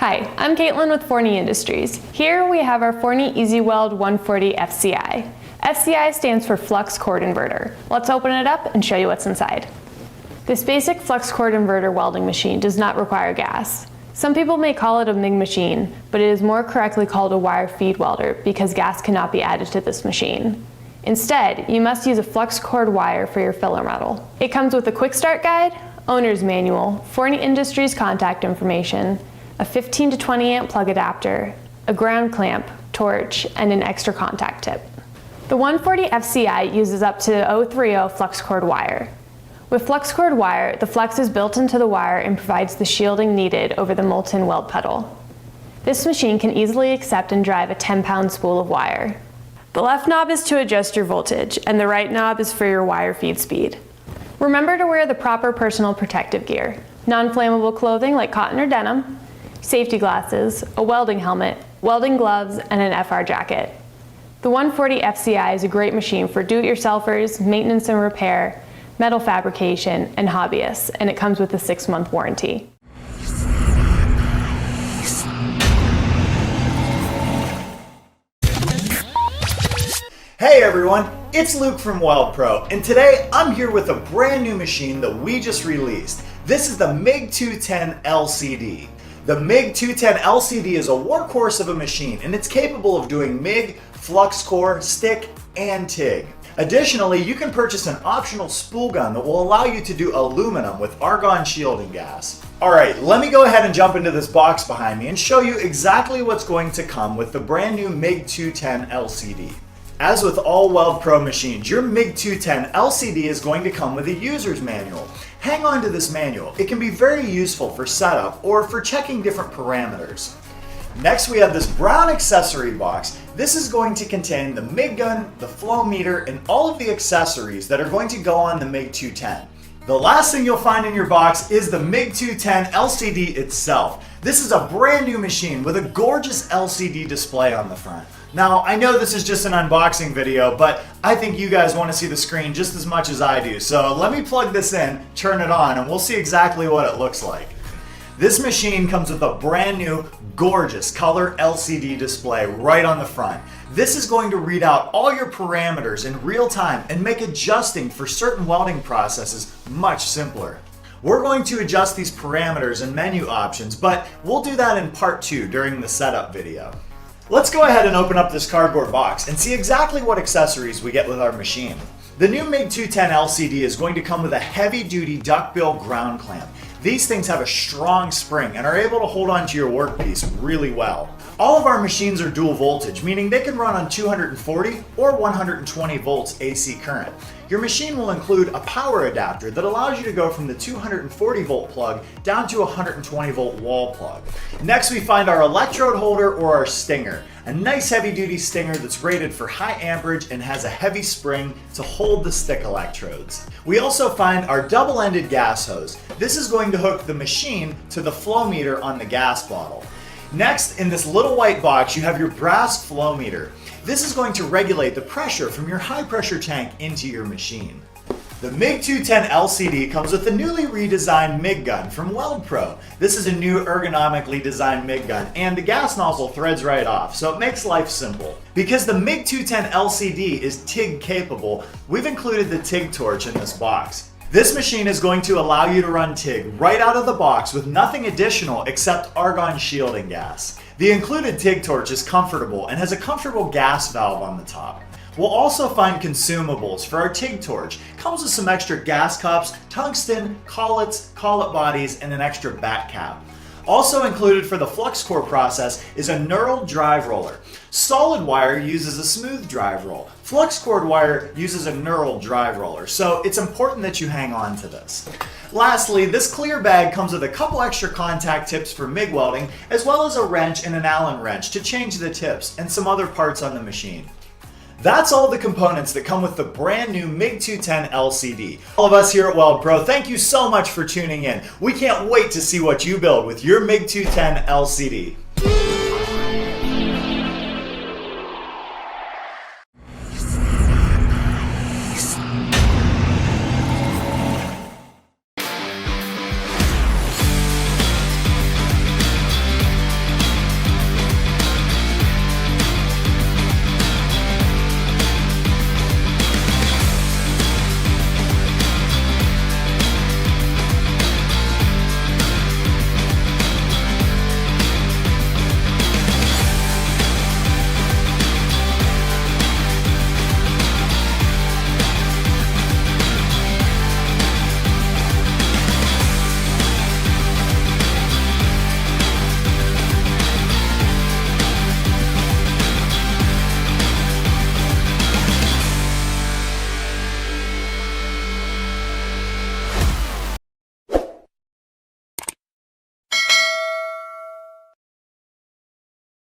Hi, I'm Caitlin with Forney Industries. Here we have our Forney YESWELD 140 FCI. FCI stands for Flux Cord Inverter. Let's open it up and show you what's inside. This basic flux cord inverter welding machine does not require gas. Some people may call it a MIG machine, but it is more correctly called a wire feed welder because gas cannot be added to this machine. Instead, you must use a flux cord wire for your filler metal. It comes with a quick start guide, owner's manual, Forney Industries contact information, a 15 to 20 amp plug adapter, a ground clamp, torch, and an extra contact tip. The 140 FCI uses up to 030 flux cord wire. With flux cord wire, the flux is built into the wire and provides the shielding needed over the molten weld puddle. This machine can easily accept and drive a 10-pound spool of wire. The left knob is to adjust your voltage, and the right knob is for your wire feed speed. Remember to wear the proper personal protective gear, non-flammable clothing like cotton or denim, safety glasses, a welding helmet, welding gloves, and an FR jacket. The 140 FCI is a great machine for do-it-yourselfers, maintenance and repair, metal fabrication, and hobbyists, and it comes with a 6-month warranty. Hey everyone, it's Luke from Weldpro, and today I'm here with a brand new machine that we just released. This is the MIG 210 LCD. The MIG 210 LCD is a workhorse of a machine, and it's capable of doing MIG, flux core, stick, and TIG. Additionally, you can purchase an optional spool gun that will allow you to do aluminum with argon shielding gas. Alright, let me go ahead and jump into this box behind me and show you exactly what's going to come with the brand new MIG 210 LCD. As with all Weldpro machines, your MIG 210 LCD is going to come with a user's manual. Hang on to this manual. It can be very useful for setup or for checking different parameters. Next, we have this brown accessory box. This is going to contain the MIG gun, the flow meter, and all of the accessories that are going to go on the MIG 210. The last thing you'll find in your box is the MIG 210 LCD itself. This is a brand new machine with a gorgeous LCD display on the front. Now, I know this is just an unboxing video, but I think you guys want to see the screen just as much as I do. So let me plug this in, turn it on, and we'll see exactly what it looks like. This machine comes with a brand new, gorgeous color LCD display right on the front. This is going to read out all your parameters in real time and make adjusting for certain welding processes much simpler. We're going to adjust these parameters and menu options, but we'll do that in part 2 during the setup video. Let's go ahead and open up this cardboard box and see exactly what accessories we get with our machine. The new MIG 210 LCD is going to come with a heavy-duty duckbill ground clamp. These things have a strong spring and are able to hold onto your workpiece really well. All of our machines are dual voltage, meaning they can run on 240 or 120 volts AC current. Your machine will include a power adapter that allows you to go from the 240 volt plug down to a 120 volt wall plug. Next, we find our electrode holder or our stinger. A nice heavy duty stinger that's rated for high amperage and has a heavy spring to hold the stick electrodes. We also find our double-ended gas hose. This is going to hook the machine to the flow meter on the gas bottle. Next, in this little white box, you have your brass flow meter. This is going to regulate the pressure from your high pressure tank into your machine. The MIG 210 LCD comes with the newly redesigned MIG gun from Weldpro. This is a new ergonomically designed MIG gun, and the gas nozzle threads right off, so it makes life simple. Because the MIG 210 LCD is TIG capable, we've included the TIG torch in this box. This machine is going to allow you to run TIG right out of the box with nothing additional except argon shielding gas. The included TIG torch is comfortable and has a comfortable gas valve on the top. We'll also find consumables for our TIG torch. Comes with some extra gas cups, tungsten, collet bodies, and an extra back cap. Also included for the flux core process is a knurled drive roller. Solid wire uses a smooth drive roll. Flux cord wire uses a knurled drive roller, so it's important that you hang on to this. Lastly, this clear bag comes with a couple extra contact tips for MIG welding, as well as a wrench and an Allen wrench to change the tips and some other parts on the machine. That's all the components that come with the brand new MIG 210 LCD. All of us here at Weldpro, thank you so much for tuning in. We can't wait to see what you build with your MIG 210 LCD.